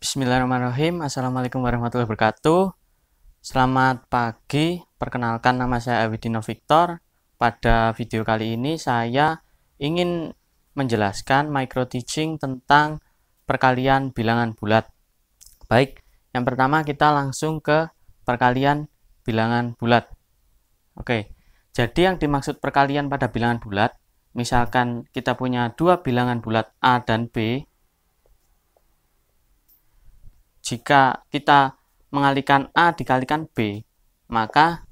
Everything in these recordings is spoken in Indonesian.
Bismillahirrahmanirrahim. Assalamualaikum warahmatullahi wabarakatuh. Selamat pagi, perkenalkan nama saya Awidino Victor. Pada video kali ini saya ingin menjelaskan micro teaching tentang perkalian bilangan bulat. Baik, yang pertama kita langsung ke perkalian bilangan bulat. Oke, jadi yang dimaksud perkalian pada bilangan bulat, misalkan kita punya dua bilangan bulat A dan B. Jika kita mengalihkan A dikalikan B, maka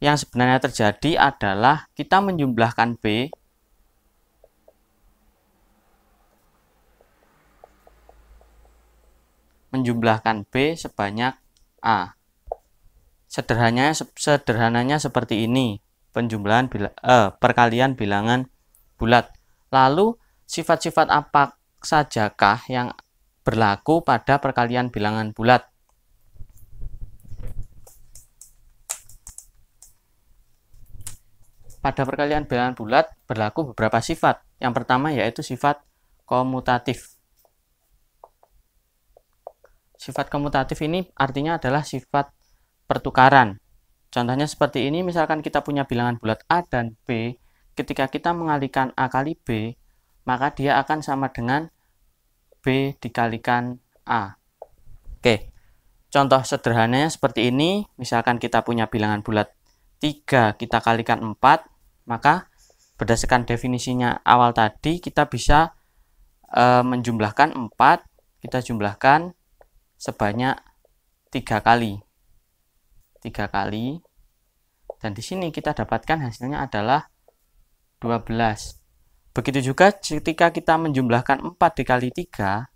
yang sebenarnya terjadi adalah kita menjumlahkan B sebanyak A. Sederhananya seperti ini, perkalian bilangan bulat. Lalu sifat-sifat apa sajakah yang berlaku pada perkalian bilangan bulat? Pada perkalian bilangan bulat berlaku beberapa sifat. Yang pertama yaitu sifat komutatif. Sifat komutatif ini artinya adalah sifat pertukaran. Contohnya seperti ini, misalkan kita punya bilangan bulat A dan B, ketika kita mengalihkan A kali B, maka dia akan sama dengan B dikalikan A. Oke, contoh sederhananya seperti ini, misalkan kita punya bilangan bulat 3 kita kalikan 4, maka berdasarkan definisinya awal tadi, kita bisa menjumlahkan 4, kita jumlahkan sebanyak 3 kali. 3 kali, dan di sini kita dapatkan hasilnya adalah 12. Begitu juga ketika kita menjumlahkan 4 dikali 3,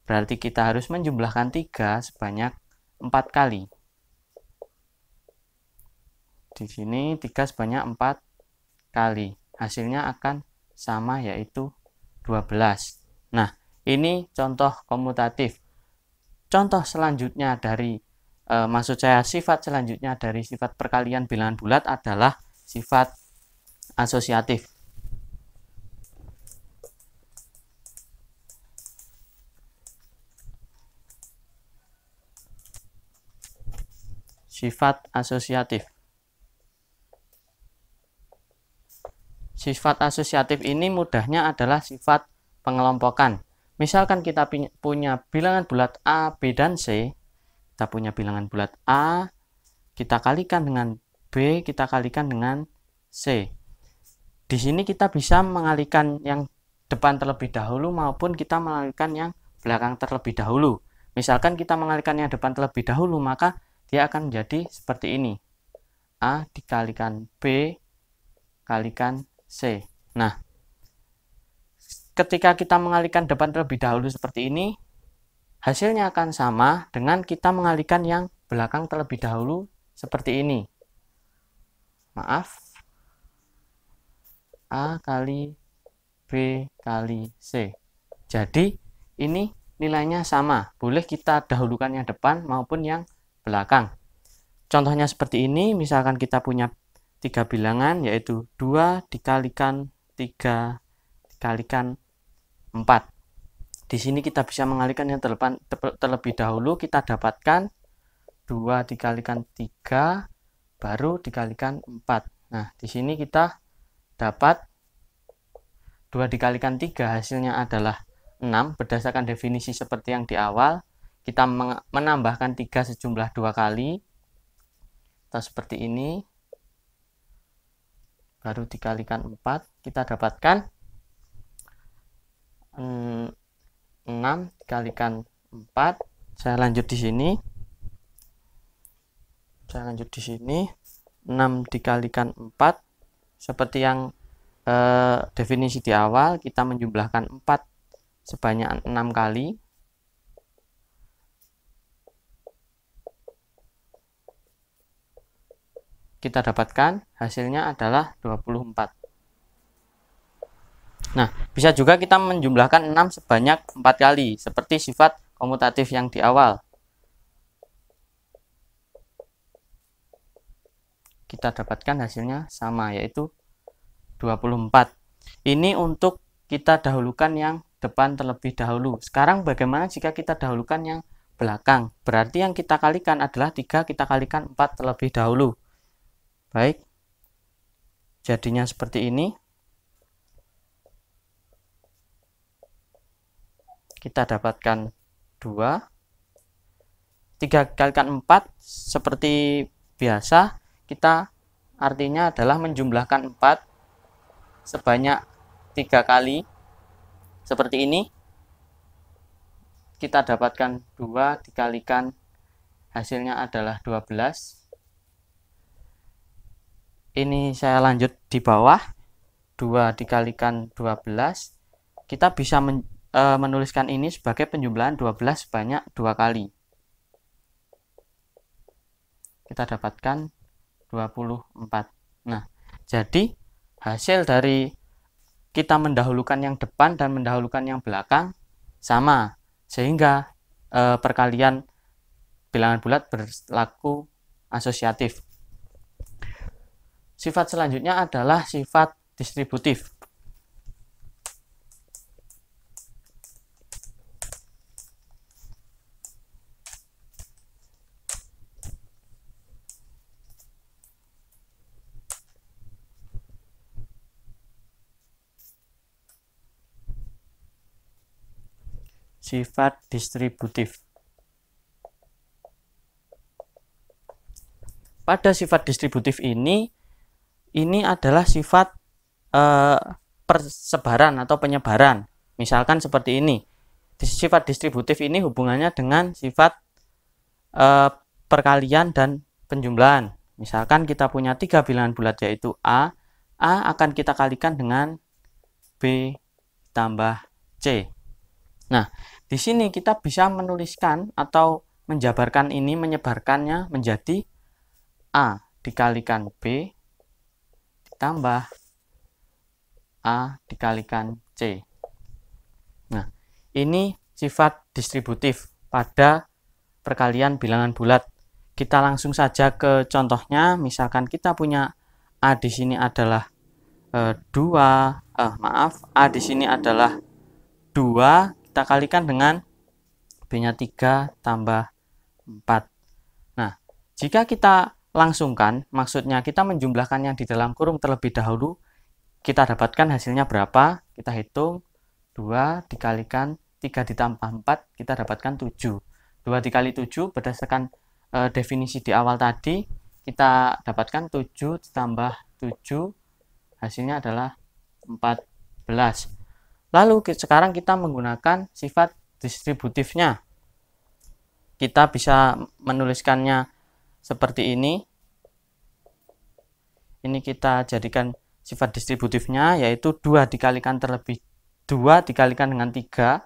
berarti kita harus menjumlahkan 3 sebanyak 4 kali. Di sini 3 sebanyak 4 kali. Hasilnya akan sama, yaitu 12. Nah, ini contoh komutatif. Contoh selanjutnya dari sifat selanjutnya dari sifat perkalian bilangan bulat adalah sifat asosiatif. Sifat asosiatif. Sifat asosiatif ini mudahnya adalah sifat pengelompokan. Misalkan kita punya bilangan bulat A, B, dan C. Kita punya bilangan bulat A, kita kalikan dengan B, kita kalikan dengan C. Di sini kita bisa mengalihkan yang depan terlebih dahulu maupun kita mengalihkan yang belakang terlebih dahulu. Misalkan kita mengalihkan yang depan terlebih dahulu, maka dia akan menjadi seperti ini. A dikalikan B kalikan C. Nah, ketika kita mengalihkan depan terlebih dahulu seperti ini, hasilnya akan sama dengan kita mengalihkan yang belakang terlebih dahulu seperti ini. Maaf. A kali B kali C. Jadi, ini nilainya sama. Boleh kita dahulukan yang depan maupun yang belakang. Contohnya seperti ini, misalkan kita punya 3 bilangan, yaitu 2 dikalikan 3 dikalikan 4. Di sini kita bisa mengalihkan yang terlebih dahulu, kita dapatkan 2 dikalikan 3 baru dikalikan 4. Nah, di sini kita dapat 2 dikalikan 3 hasilnya adalah 6. Berdasarkan definisi seperti yang di awal, kita menambahkan 3 sejumlah 2 kali, atau seperti ini, baru dikalikan 4, kita dapatkan 6 dikalikan 4. Saya lanjut di sini. 6 dikalikan 4, seperti yang definisi di awal, kita menjumlahkan 4 sebanyak 6 kali. Kita dapatkan hasilnya adalah 24. Nah, bisa juga kita menjumlahkan 6 sebanyak 4 kali, seperti sifat komutatif yang di awal. Kita dapatkan hasilnya sama, yaitu 24. Ini untuk kita dahulukan yang depan terlebih dahulu. Sekarang bagaimana jika kita dahulukan yang belakang? Berarti yang kita kalikan adalah 3 kita kalikan 4 terlebih dahulu. Baik, jadinya seperti ini. Kita dapatkan 2. 3 kalikan 4 seperti biasa, kita artinya adalah menjumlahkan 4 sebanyak 3 kali. Seperti ini. Kita dapatkan 2 dikalikan hasilnya adalah 12. Ini saya lanjut di bawah, 2 dikalikan 12, kita bisa menuliskan ini sebagai penjumlahan 12 sebanyak 2 kali. Kita dapatkan 24. Nah, jadi hasil dari kita mendahulukan yang depan dan mendahulukan yang belakang sama, sehingga perkalian bilangan bulat berlaku asosiatif. Sifat selanjutnya adalah sifat distributif. Sifat distributif. Pada sifat distributif ini adalah sifat persebaran atau penyebaran. Misalkan seperti ini. Sifat distributif ini hubungannya dengan sifat perkalian dan penjumlahan. Misalkan kita punya 3 bilangan bulat yaitu A akan kita kalikan dengan B tambah C. Nah, di sini kita bisa menuliskan atau menjabarkan ini, menyebarkannya menjadi A dikalikan B ditambah A dikalikan C. Nah, ini sifat distributif pada perkalian bilangan bulat. Kita langsung saja ke contohnya. Misalkan kita punya A di sini adalah 2, A di sini adalah 2, kita kalikan dengan B-nya 3 tambah 4. Nah, jika kita langsungkan, maksudnya kita menjumlahkan yang di dalam kurung terlebih dahulu, kita dapatkan hasilnya berapa? Kita hitung 2 dikalikan 3 ditambah 4, kita dapatkan 7. 2 dikali 7 berdasarkan definisi di awal tadi, kita dapatkan 7 ditambah 7, hasilnya adalah 14. Lalu sekarang kita menggunakan sifat distributifnya. Kita bisa menuliskannya seperti ini. Ini kita jadikan sifat distributifnya, yaitu 2 dikalikan dengan 3.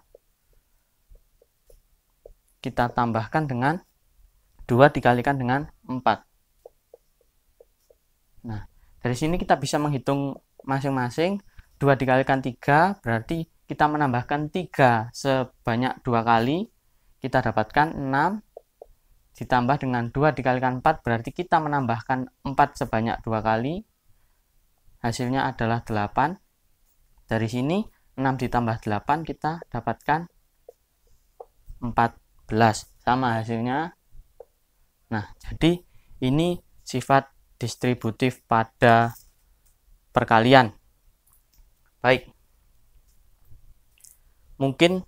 Kita tambahkan dengan 2 dikalikan dengan 4. Nah, dari sini kita bisa menghitung masing-masing. 2 dikalikan 3 berarti kita menambahkan 3 sebanyak 2 kali. Kita dapatkan 6 ditambah dengan 2 dikalikan 4 berarti kita menambahkan 4 sebanyak 2 kali. Hasilnya adalah 8. Dari sini 6 ditambah 8 kita dapatkan 14. Sama hasilnya. Nah, jadi ini sifat distributif pada perkalian. Baik. Mungkin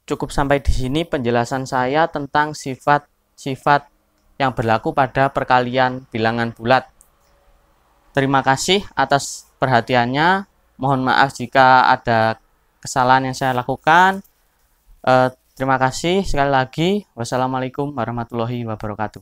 cukup sampai di sini penjelasan saya tentang sifat-sifat yang berlaku pada perkalian bilangan bulat. Terima kasih atas perhatiannya. Mohon maaf jika ada kesalahan yang saya lakukan. Terima kasih sekali lagi. Wassalamualaikum warahmatullahi wabarakatuh.